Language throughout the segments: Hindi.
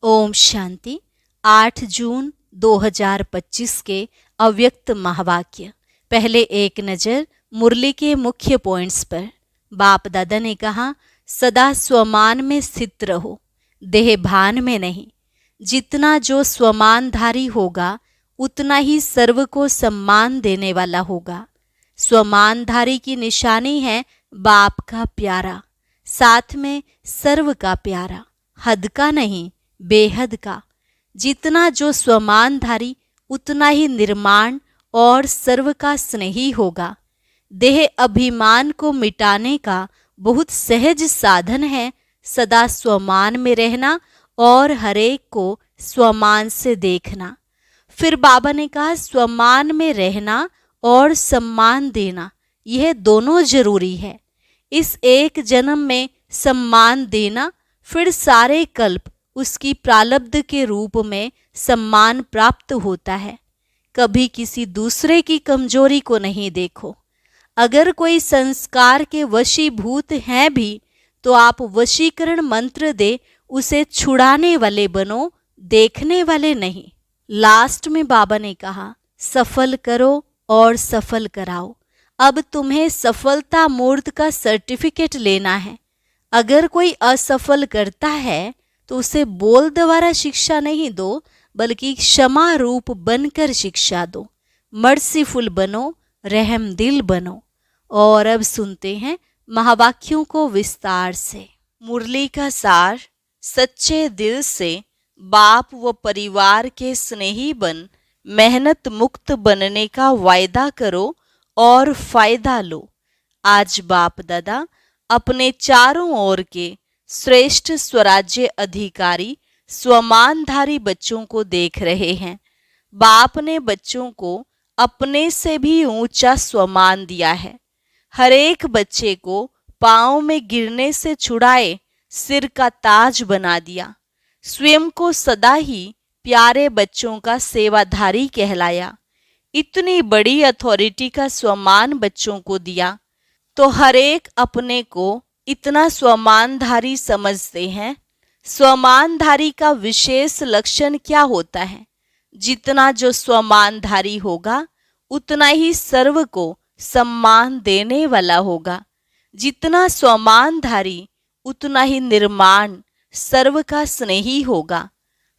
ओम शांति। 8 जून 2025 के अव्यक्त महावाक्य। पहले एक नज़र मुरली के मुख्य पॉइंट्स पर। बाप दादा ने कहा, सदा स्वमान में स्थित रहो, देह भान में नहीं। जितना जो स्वमानधारी होगा उतना ही सर्व को सम्मान देने वाला होगा। स्वमानधारी की निशानी है बाप का प्यारा, साथ में सर्व का प्यारा, हद का नहीं बेहद का। जितना जो स्वमानधारी उतना ही निर्माण और सर्व का स्नेही होगा। देह अभिमान को मिटाने का बहुत सहज साधन है सदा स्वमान में रहना और हरेक को स्वमान से देखना। फिर बाबा ने कहा, स्वमान में रहना और सम्मान देना, यह दोनों जरूरी है। इस एक जन्म में सम्मान देना, फिर सारे कल्प उसकी प्रालब्ध के रूप में सम्मान प्राप्त होता है। कभी किसी दूसरे की कमजोरी को नहीं देखो। अगर कोई संस्कार के वशीभूत हैं भी तो आप वशीकरण मंत्र दे उसे छुड़ाने वाले बनो, देखने वाले नहीं। लास्ट में बाबा ने कहा, सफल करो और सफल कराओ। अब तुम्हें सफलता मूर्त का सर्टिफिकेट लेना है। अगर कोई असफल करता है तो उसे बोल द्वारा शिक्षा नहीं दो, बल्कि क्षमा रूप बनकर शिक्षा दो। मर्सीफुल बनो, रहम दिल बनो। और अब सुनते हैं महावाक्यों को विस्तार से। मुरली का सार। सच्चे दिल से बाप व परिवार के स्नेही बन मेहनत मुक्त बनने का वायदा करो और फायदा लो। आज बाप दादा अपने चारों ओर के श्रेष्ठ स्वराज्य अधिकारी स्वमानधारी बच्चों को देख रहे हैं। बाप ने बच्चों को अपने से भी ऊंचा स्वमान दिया है। हर एक बच्चे को पांव में गिरने से छुड़ाए सिर का ताज बना दिया। स्वयं को सदा ही प्यारे बच्चों का सेवाधारी कहलाया। इतनी बड़ी अथॉरिटी का स्वमान बच्चों को दिया तो हर एक अपने को इतना स्वमानधारी समझते हैं। स्वमानधारी का विशेष लक्षण क्या होता है? जितना जो स्वमानधारी होगा उतना ही सर्व को सम्मान देने वाला होगा। जितना स्वमानधारी उतना ही निर्माण सर्व का स्नेही होगा।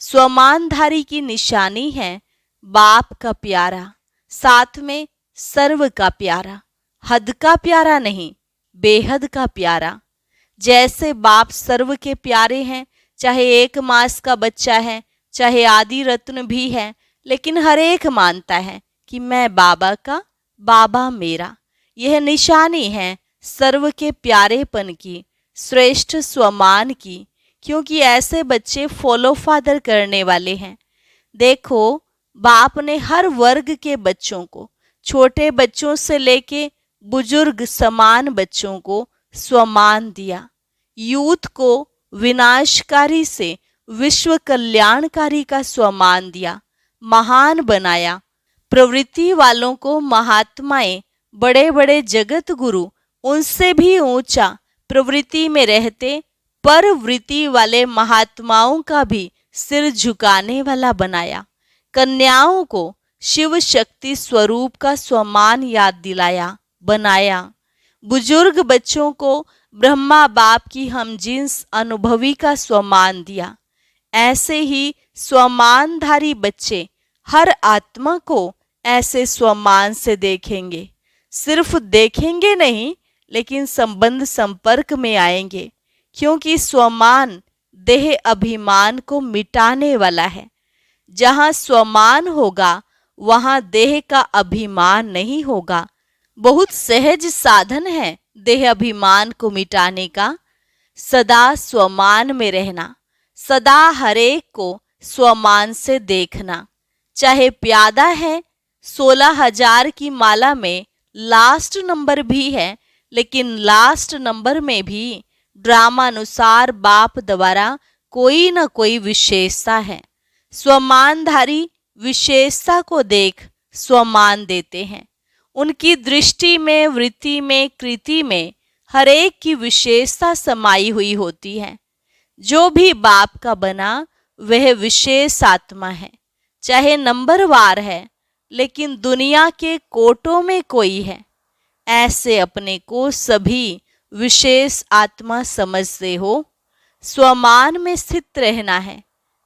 स्वमानधारी की निशानी है बाप का प्यारा, साथ में सर्व का प्यारा, हद का प्यारा नहीं बेहद का प्यारा। जैसे बाप सर्व के प्यारे हैं, चाहे 1 मास का बच्चा है, चाहे आदि रत्न भी है, लेकिन हर एक मानता है कि मैं बाबा का, बाबा मेरा। यह निशानी है सर्व के प्यारेपन की, श्रेष्ठ स्वमान की, क्योंकि ऐसे बच्चे फॉलो फादर करने वाले हैं। देखो, बाप ने हर वर्ग के बच्चों को, छोटे बच्चों से लेके बुजुर्ग समान बच्चों को स्वमान दिया। यूथ को विनाशकारी से विश्व कल्याणकारी का स्वमान दिया, महान बनाया। प्रवृत्ति वालों को महात्माएं, बड़े बड़े जगत गुरु उनसे भी ऊंचा प्रवृत्ति में रहते पर वृत्ति वाले महात्माओं का भी सिर झुकाने वाला बनाया। कन्याओं को शिव शक्ति स्वरूप का स्वमान याद दिलाया, बनाया। बुजुर्ग बच्चों को ब्रह्मा बाप की हमजिन्स अनुभवी का स्वमान दिया। ऐसे ही स्वमानधारी बच्चे हर आत्मा को ऐसे स्वमान से देखेंगे। सिर्फ देखेंगे नहीं, लेकिन संबंध संपर्क में आएंगे, क्योंकि स्वमान देह अभिमान को मिटाने वाला है। जहाँ स्वमान होगा वहाँ देह का अभिमान नहीं होगा। बहुत सहज साधन है देह अभिमान को मिटाने का। सदा स्वमान में रहना, सदा हरेक को स्वमान से देखना। चाहे प्यादा है, 16,000 की माला में लास्ट नंबर भी है, लेकिन लास्ट नंबर में भी ड्रामानुसार बाप द्वारा कोई न कोई विशेषता है। स्वमानधारी विशेषता को देख स्वमान देते हैं। उनकी दृष्टि में, वृत्ति में, कृति में हर एक की विशेषता समाई हुई होती है। जो भी बाप का बना वह विशेष आत्मा है, चाहे नंबरवार है, लेकिन दुनिया के कोटों में कोई है। ऐसे अपने को सभी विशेष आत्मा समझते हो। स्वमान में स्थित रहना है,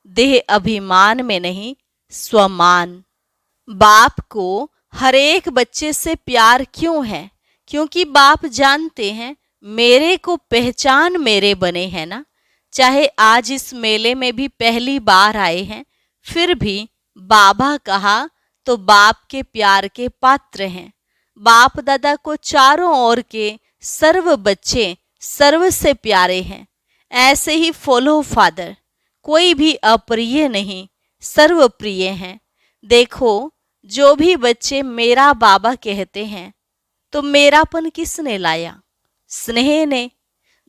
देह अभिमान में नहीं, स्वमान। बाप को हर एक बच्चे से प्यार क्यों है? क्योंकि बाप जानते हैं मेरे को पहचान मेरे बने हैं ना। चाहे आज इस मेले में भी पहली बार आए हैं, फिर भी बाबा कहा तो बाप के प्यार के पात्र हैं। बाप दादा को चारों ओर के सर्व बच्चे सर्व से प्यारे हैं। ऐसे ही फॉलो फादर, कोई भी अप्रिय नहीं, सर्व प्रिय हैं। देखो, जो भी बच्चे मेरा बाबा कहते हैं, तो मेरापन किसने लाया? स्नेह ने।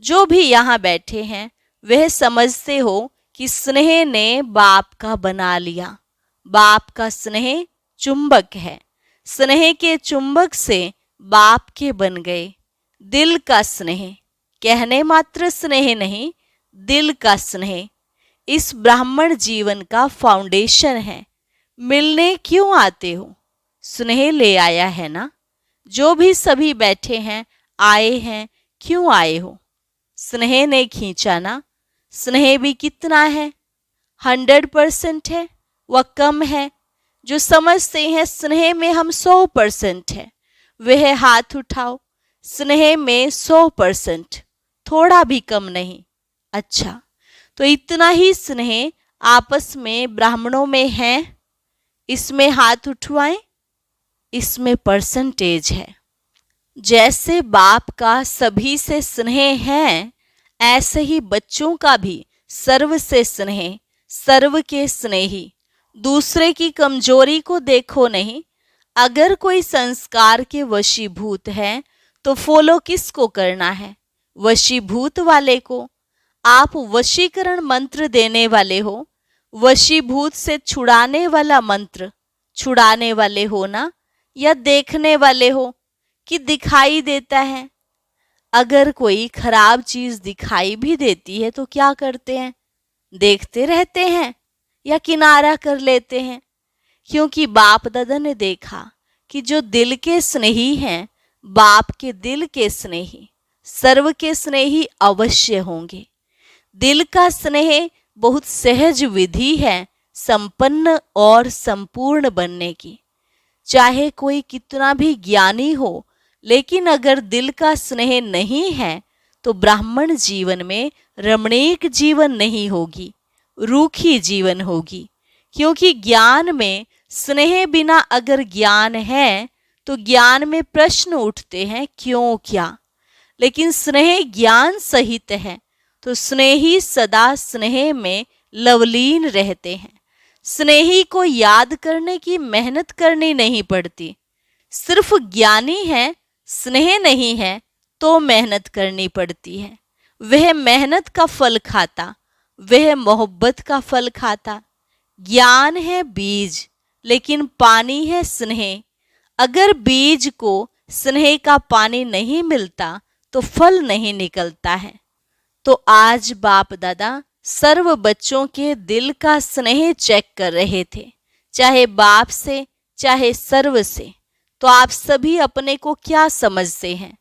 जो भी यहाँ बैठे हैं वह समझते हो कि स्नेह ने बाप का बना लिया। बाप का स्नेह चुंबक है, स्नेह के चुंबक से बाप के बन गए। दिल का स्नेह, कहने मात्र स्नेह नहीं, दिल का स्नेह इस ब्राह्मण जीवन का फाउंडेशन है। मिलने क्यों आते हो? स्नेह ले आया है ना। जो भी सभी बैठे हैं, आए हैं, क्यों आए हो? स्नेह ने खींचा ना। स्नेह भी कितना है? 100% है, वह कम है। जो समझते हैं स्नेह में हम 100% है, वह हाथ उठाओ। स्नेह में 100%, थोड़ा भी कम नहीं। अच्छा, तो इतना ही स्नेह आपस में ब्राह्मणों में है, इसमें हाथ उठवाएं। इसमें परसेंटेज है। जैसे बाप का सभी से स्नेह है, ऐसे ही बच्चों का भी सर्व से स्नेह, सर्व के स्नेही। दूसरे की कमजोरी को देखो नहीं। अगर कोई संस्कार के वशीभूत है तो फॉलो किसको करना है? वशीभूत वाले को। आप वशीकरण मंत्र देने वाले हो, वशीभूत से छुड़ाने वाला मंत्र छुड़ाने वाले हो ना, या देखने वाले हो कि दिखाई देता है? अगर कोई खराब चीज दिखाई भी देती है तो क्या करते हैं? देखते रहते हैं या किनारा कर लेते हैं? क्योंकि बाप दादा ने देखा कि जो दिल के स्नेही हैं, बाप के दिल के स्नेही, सर्व के स्नेही अवश्य होंगे। दिल का स्नेह बहुत सहज विधि है संपन्न और संपूर्ण बनने की। चाहे कोई कितना भी ज्ञानी हो, लेकिन अगर दिल का स्नेह नहीं है तो ब्राह्मण जीवन में रमणीक जीवन नहीं होगी, रूखी जीवन होगी। क्योंकि ज्ञान में स्नेह बिना अगर ज्ञान है तो ज्ञान में प्रश्न उठते हैं, क्यों क्या। लेकिन स्नेह ज्ञान सहित है तो स्नेही सदा स्नेह में लवलीन रहते हैं। स्नेही को याद करने की मेहनत करनी नहीं पड़ती। सिर्फ ज्ञानी है, स्नेह नहीं है तो मेहनत करनी पड़ती है। वह मेहनत का फल खाता, वह मोहब्बत का फल खाता। ज्ञान है बीज, लेकिन पानी है स्नेह। अगर बीज को स्नेह का पानी नहीं मिलता तो फल नहीं निकलता है। तो आज बाप दादा सर्व बच्चों के दिल का स्नेह चेक कर रहे थे, चाहे बाप से चाहे सर्व से। तो आप सभी अपने को क्या समझते हैं?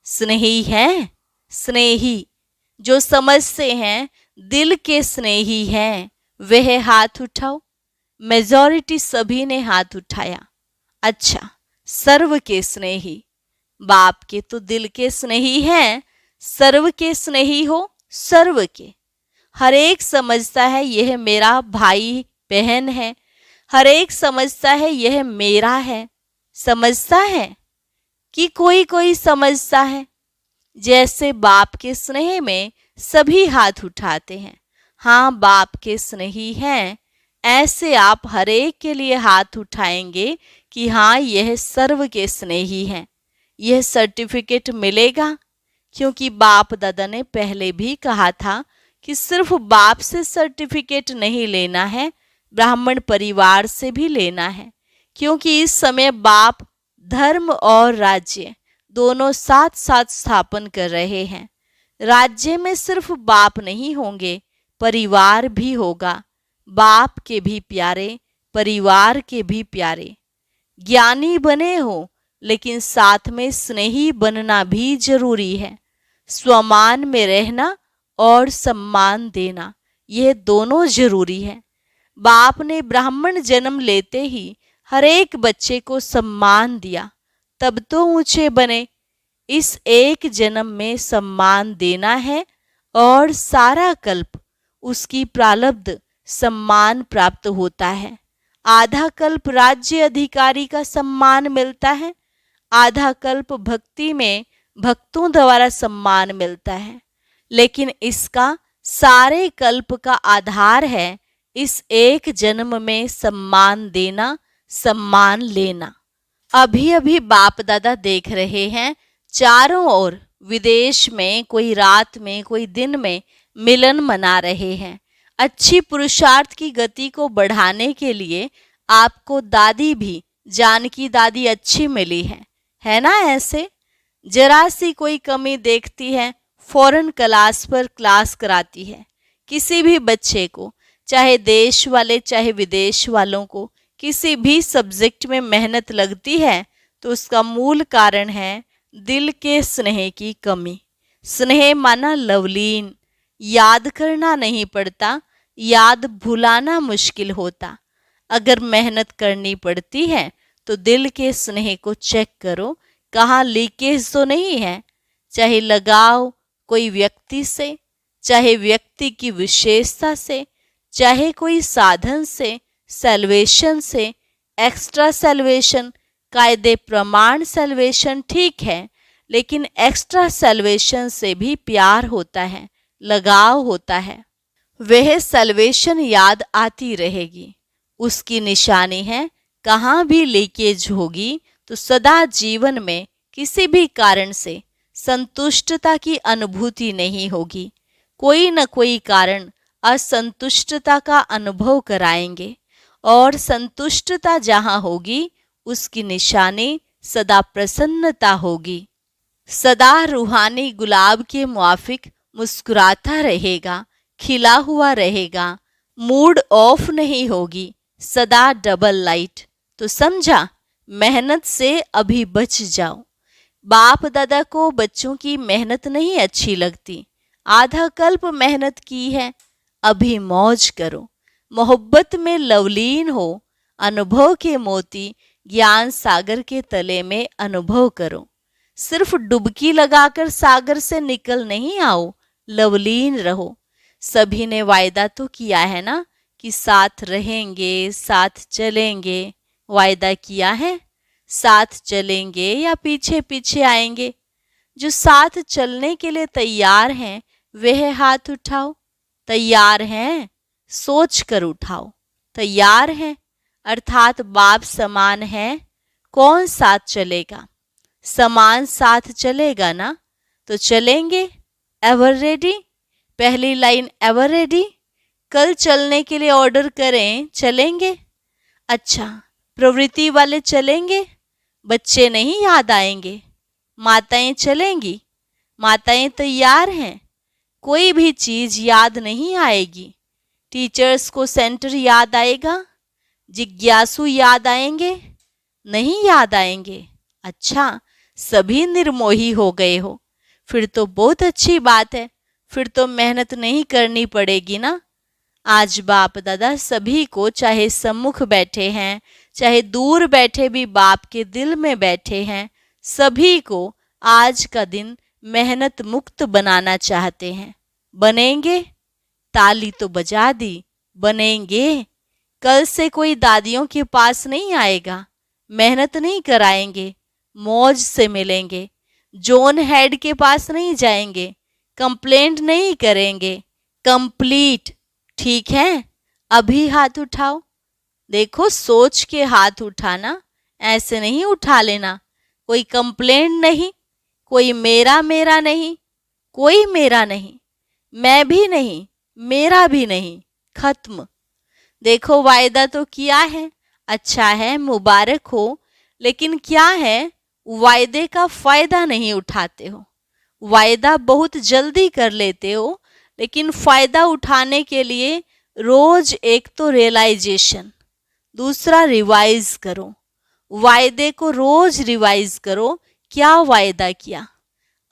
स्नेही हैं, स्नेही। जो समझते हैं दिल के स्नेही हैं, वह हाथ उठाओ। मेजॉरिटी सभी ने हाथ उठाया। अच्छा, सर्व के स्नेही। बाप के तो दिल के स्नेही हैं, सर्व के स्नेही हो, सर्व के। हर एक समझता है यह मेरा भाई बहन है, हर एक समझता है यह मेरा है। समझता है कि कोई कोई समझता है। जैसे बाप के स्नेह में सभी हाथ उठाते हैं, हाँ बाप के स्नेही हैं, ऐसे आप हर एक के लिए हाथ उठाएंगे कि हाँ यह सर्व के स्नेही हैं। यह सर्टिफिकेट मिलेगा, क्योंकि बाप दादा ने पहले भी कहा था कि सिर्फ बाप से सर्टिफिकेट नहीं लेना है, ब्राह्मण परिवार से भी लेना है। क्योंकि इस समय बाप धर्म और राज्य दोनों साथ साथ स्थापन कर रहे हैं। राज्य में सिर्फ बाप नहीं होंगे, परिवार भी होगा। बाप के भी प्यारे, परिवार के भी प्यारे। ज्ञानी बने हो, लेकिन साथ में स्नेही बनना भी जरूरी है। स्वमान में रहना और सम्मान देना, यह दोनों जरूरी है। बाप ने ब्राह्मण जन्म लेते ही हर एक बच्चे को सम्मान दिया, तब तो ऊंचे बने। इस एक जन्म में सम्मान देना है और सारा कल्प उसकी प्रारब्ध सम्मान प्राप्त होता है। आधा कल्प राज्य अधिकारी का सम्मान मिलता है, आधा कल्प भक्ति में भक्तों द्वारा सम्मान मिलता है। लेकिन इसका सारे कल्प का आधार है इस एक जन्म में सम्मान देना, सम्मान लेना। अभी अभी बाप दादा देख रहे हैं, चारों ओर विदेश में कोई रात में कोई दिन में मिलन मना रहे हैं। अच्छी पुरुषार्थ की गति को बढ़ाने के लिए आपको दादी भी, जानकी दादी अच्छी मिली है ना। ऐसे जरा सी कोई कमी देखती है, फौरन क्लास पर क्लास कराती है। किसी भी बच्चे को, चाहे देश वाले चाहे विदेश वालों को, किसी भी सब्जेक्ट में मेहनत लगती है तो उसका मूल कारण है दिल के स्नेह की कमी। स्नेह माना लवलीन, याद करना नहीं पड़ता, याद भुलाना मुश्किल होता। अगर मेहनत करनी पड़ती है तो दिल के स्नेह को चेक करो, कहाँ लीकेज तो नहीं है। चाहे लगाव कोई व्यक्ति से, चाहे व्यक्ति की विशेषता से, चाहे कोई साधन से, सैल्वेशन से, एक्स्ट्रा सैल्वेशन, कायदे प्रमाण सैल्वेशन ठीक है, लेकिन एक्स्ट्रा सैल्वेशन से भी प्यार होता है, लगाव होता है। वह सैल्वेशन याद आती रहेगी, उसकी निशानी है। कहाँ भी लीकेज होगी तो सदा जीवन में किसी भी कारण से संतुष्टता की अनुभूति नहीं होगी। कोई न कोई कारण असंतुष्टता का अनुभव कराएंगे, और संतुष्टता जहाँ होगी उसकी निशानी सदा प्रसन्नता होगी। सदा रूहानी गुलाब के मुआफिक मुस्कुराता रहेगा, खिला हुआ रहेगा, मूड ऑफ नहीं होगी, सदा डबल लाइट। तो समझा, मेहनत से अभी बच जाओ। बाप दादा को बच्चों की मेहनत नहीं अच्छी लगती। आधा कल्प मेहनत की है, अभी मौज करो, मोहब्बत में लवलीन हो, अनुभव के मोती ज्ञान सागर के तले में अनुभव करो। सिर्फ डुबकी लगाकर सागर से निकल नहीं आओ, लवलीन रहो। सभी ने वायदा तो किया है ना कि साथ रहेंगे, साथ चलेंगे। वायदा किया है, साथ चलेंगे या पीछे पीछे आएंगे। जो साथ चलने के लिए तैयार हैं वह हाथ उठाओ। तैयार हैं, सोच कर उठाओ। तैयार हैं अर्थात बाप समान है, कौन साथ चलेगा? समान साथ चलेगा ना, तो चलेंगे। Ever ready? पहली लाइन एवर रेडी। कल चलने के लिए ऑर्डर करें, चलेंगे। अच्छा, प्रवृत्ति वाले चलेंगे, बच्चे नहीं याद आएंगे। माताएं चलेंगी, माताएं तैयार हैं। कोई भी चीज याद नहीं आएगी। टीचर्स को सेंटर याद आएगा, जिज्ञासु याद आएंगे, नहीं याद आएंगे। अच्छा, सभी निर्मोही हो गए हो, फिर तो बहुत अच्छी बात है, फिर तो मेहनत नहीं करनी पड़ेगी ना। आज बाप दादा सभी को, चाहे सम्मुख बैठे हैं चाहे दूर बैठे भी बाप के दिल में बैठे हैं, सभी को आज का दिन मेहनत मुक्त बनाना चाहते हैं। बनेंगे? ताली तो बजा दी, बनेंगे। कल से कोई दादियों के पास नहीं आएगा, मेहनत नहीं कराएंगे, मौज से मिलेंगे। जोन हेड के पास नहीं जाएंगे, कंप्लेंट नहीं करेंगे, कंप्लीट। ठीक है, अभी हाथ उठाओ। देखो, सोच के हाथ उठाना, ऐसे नहीं उठा लेना। कोई कंप्लेंट नहीं, कोई मेरा मेरा नहीं, कोई मेरा नहीं, मैं भी नहीं, मेरा भी नहीं, खत्म। देखो, वायदा तो किया है, अच्छा है, मुबारक हो, लेकिन क्या है, वायदे का फायदा नहीं उठाते हो। वायदा बहुत जल्दी कर लेते हो, लेकिन फायदा उठाने के लिए रोज एक तो रियलाइजेशन, दूसरा रिवाइज करो। वायदे को रोज रिवाइज करो, क्या वायदा किया।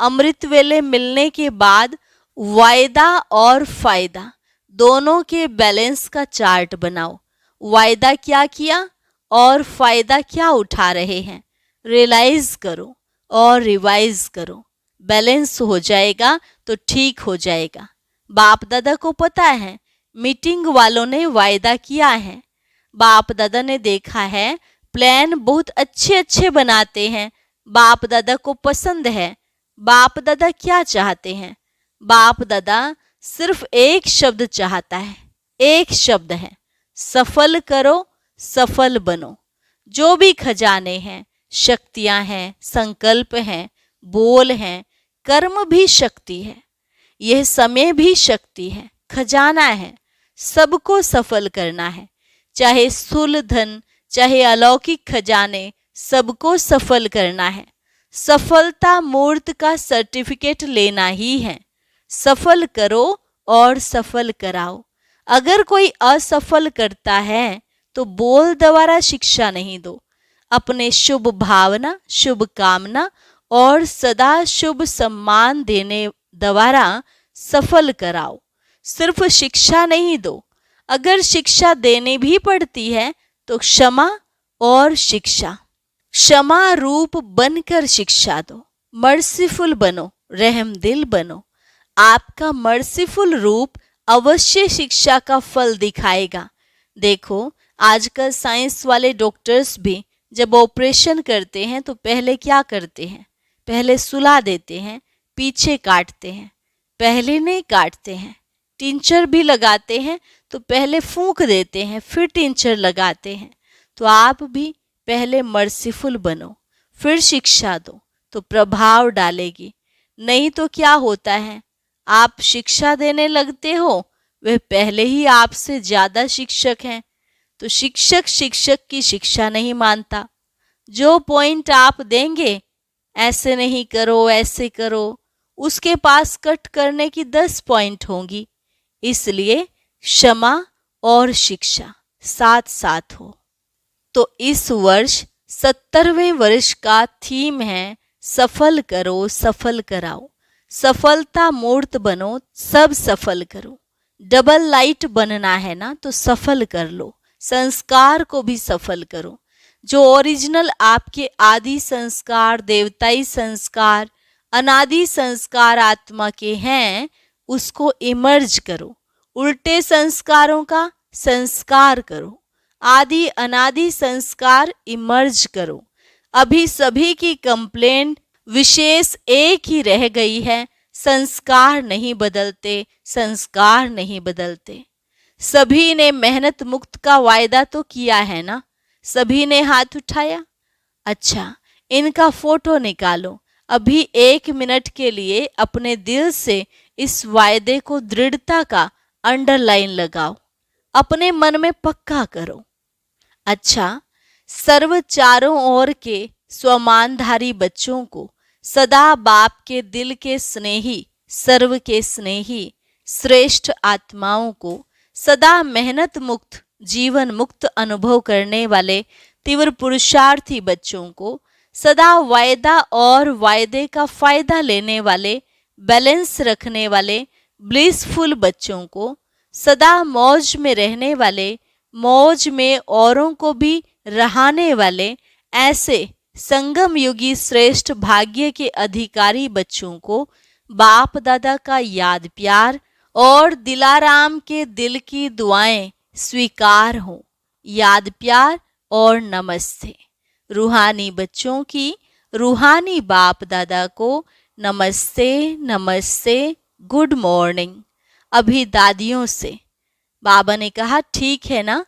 अमृत वेले मिलने के बाद वायदा और फायदा दोनों के बैलेंस का चार्ट बनाओ। वायदा क्या किया और फायदा क्या उठा रहे हैं, रियलाइज करो और रिवाइज करो। बैलेंस हो जाएगा तो ठीक हो जाएगा। बाप दादा को पता है मीटिंग वालों ने वायदा किया है। बाप दादा ने देखा है प्लान बहुत अच्छे अच्छे बनाते हैं, बाप दादा को पसंद है। बाप दादा क्या चाहते हैं? बाप दादा सिर्फ एक शब्द चाहता है, एक शब्द है, सफल करो, सफल बनो। जो भी खजाने हैं, शक्तियां हैं, संकल्प हैं, बोल हैं, कर्म भी शक्ति है, यह समय भी शक्ति है, खजाना है। सबको सफल करना है, चाहे स्थूल धन चाहे अलौकिक खजाने, सबको सफल करना है। सफलता मूर्त का सर्टिफिकेट लेना ही है। सफल करो और सफल कराओ। अगर कोई असफल करता है तो बोल द्वारा शिक्षा नहीं दो, अपने शुभ भावना, शुभ कामना और सदा शुभ सम्मान देने द्वारा सफल कराओ। सिर्फ शिक्षा नहीं दो, अगर शिक्षा देनी भी पड़ती है तो क्षमा और शिक्षा, क्षमा रूप बनकर शिक्षा दो। मर्सीफुल बनो, रहमदिल बनो। आपका मर्सीफुल रूप अवश्य शिक्षा का फल दिखाएगा। देखो आजकल साइंस वाले डॉक्टर्स भी जब ऑपरेशन करते हैं तो पहले क्या करते हैं? पहले सुला देते हैं, पीछे काटते हैं, पहले नहीं काटते हैं। टिंचर भी लगाते हैं तो पहले फूंक देते हैं, फिर टिंचर लगाते हैं। तो आप भी पहले मर्सीफुल बनो, फिर शिक्षा दो तो प्रभाव डालेगी। नहीं तो क्या होता है, आप शिक्षा देने लगते हो, वह पहले ही आपसे ज्यादा शिक्षक हैं, तो शिक्षक शिक्षक की शिक्षा नहीं मानता। जो पॉइंट आप देंगे, ऐसे नहीं करो, ऐसे करो, उसके पास कट करने की 10 पॉइंट होंगी। इसलिए क्षमा और शिक्षा साथ साथ हो। तो इस वर्ष 70वें वर्ष का थीम है सफल करो, सफल कराओ। सफलता मूर्त बनो, सब सफल करो। डबल लाइट बनना है ना, तो सफल कर लो। संस्कार को भी सफल करो। जो ओरिजिनल आपके आदि संस्कार, देवताई संस्कार, अनादि संस्कार आत्मा के हैं, उसको इमर्ज करो। उल्टे संस्कारों का संस्कार करो। आदि अनादि संस्कार इमर्ज करो। अभी सभी की कंप्लेंट विशेष एक ही रह गई है, संस्कार नहीं बदलते, संस्कार नहीं बदलते। सभी ने मेहनत मुक्त का वायदा तो किया है ना? सभी ने हाथ उठाया। अच्छा, इनका फोटो निकालो। अभी 1 मिनट के लिए अपने दिल से इस वायदे को दृढ़ता का अंडरलाइन लगाओ, अपने मन में पक्का करो। अच्छा, सर्व चारों ओर के स्वमानधारी बच्चों को सदा बाप के दिल के स्नेही, सर्व के स्नेही श्रेष्ठ आत्माओं को सदा मेहनत मुक्त, जीवन मुक्त अनुभव करने वाले तीव्र पुरुषार्थी बच्चों को सदा वायदा और वायदे का फायदा लेने वाले, बैलेंस रखने वाले ब्लिसफुल बच्चों को सदा मौज में रहने वाले, मौज में औरों को भी रहाने वाले, ऐसे संगम युगी श्रेष्ठ भाग्य के अधिकारी बच्चों को बाप दादा का याद प्यार और दिलाराम के दिल की दुआएं स्वीकार हो। याद प्यार और नमस्ते। रूहानी बच्चों की रूहानी बाप दादा को नमस्ते, नमस्ते, गुड मॉर्निंग। अभी दादियों से बाबा ने कहा, ठीक है ना,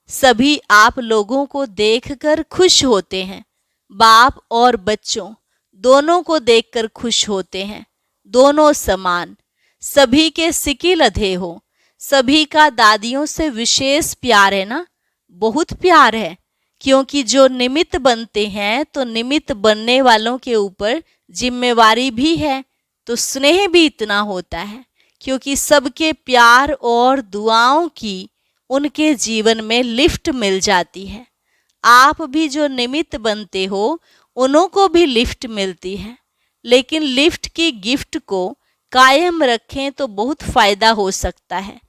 सभी आप लोगों को देखकर खुश होते हैं। बाप और बच्चों दोनों को देखकर खुश होते हैं, दोनों समान। सभी के सिकी लधे हो। सभी का दादियों से विशेष प्यार है ना? बहुत प्यार है, क्योंकि जो निमित्त बनते हैं तो निमित्त बनने वालों के ऊपर जिम्मेवारी भी है, तो स्नेह भी इतना होता है क्योंकि सबके प्यार और दुआओं की उनके जीवन में लिफ्ट मिल जाती है। आप भी जो निमित्त बनते हो उन्हों को भी लिफ्ट मिलती है, लेकिन लिफ्ट की गिफ्ट को कायम रखें तो बहुत फायदा हो सकता है।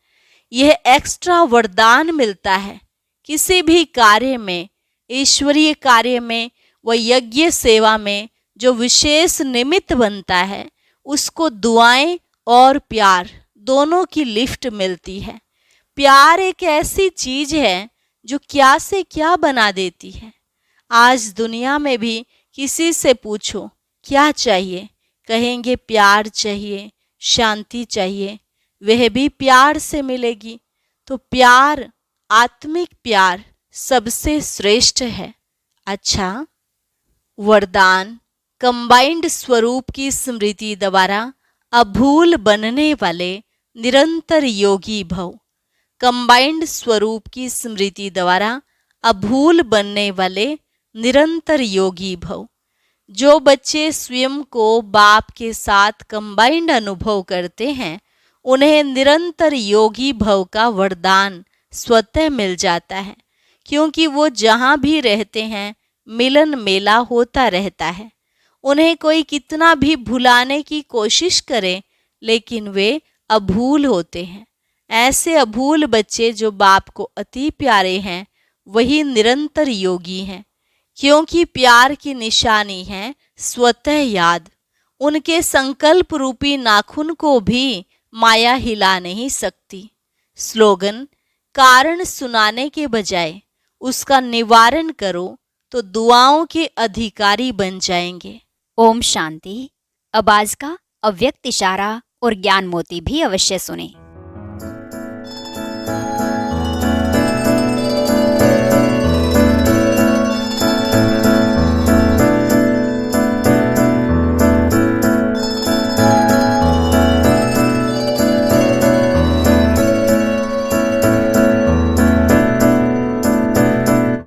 यह एक्स्ट्रा वरदान मिलता है किसी भी कार्य में, ईश्वरीय कार्य में व यज्ञ सेवा में जो विशेष निमित्त बनता है उसको दुआएं और प्यार दोनों की लिफ्ट मिलती है। प्यार एक ऐसी चीज है जो क्या से क्या बना देती है। आज दुनिया में भी किसी से पूछो क्या चाहिए, कहेंगे प्यार चाहिए, शांति चाहिए, वह भी प्यार से मिलेगी। तो प्यार, आत्मिक प्यार सबसे श्रेष्ठ है। अच्छा, वरदान कंबाइंड स्वरूप की स्मृति द्वारा अभूल बनने वाले निरंतर योगी भव। कंबाइंड स्वरूप की स्मृति द्वारा अभूल बनने वाले निरंतर योगी भव। जो बच्चे स्वयं को बाप के साथ कंबाइंड अनुभव करते हैं उन्हें निरंतर योगी भव का वरदान स्वतः मिल जाता है, क्योंकि वो जहाँ भी रहते हैं मिलन मेला होता रहता है। उन्हें कोई कितना भी भुलाने की कोशिश करे लेकिन वे अभूल होते हैं। ऐसे अभूल बच्चे जो बाप को अति प्यारे हैं वही निरंतर योगी हैं, क्योंकि प्यार की निशानी है स्वतः याद। उनके संकल्प रूपी नाखून को भी माया हिला नहीं सकती। स्लोगन, कारण सुनाने के बजाय उसका निवारण करो तो दुआओं के अधिकारी बन जाएंगे। ओम शांति। अब आज का अव्यक्त इशारा और ज्ञान मोती भी अवश्य सुने।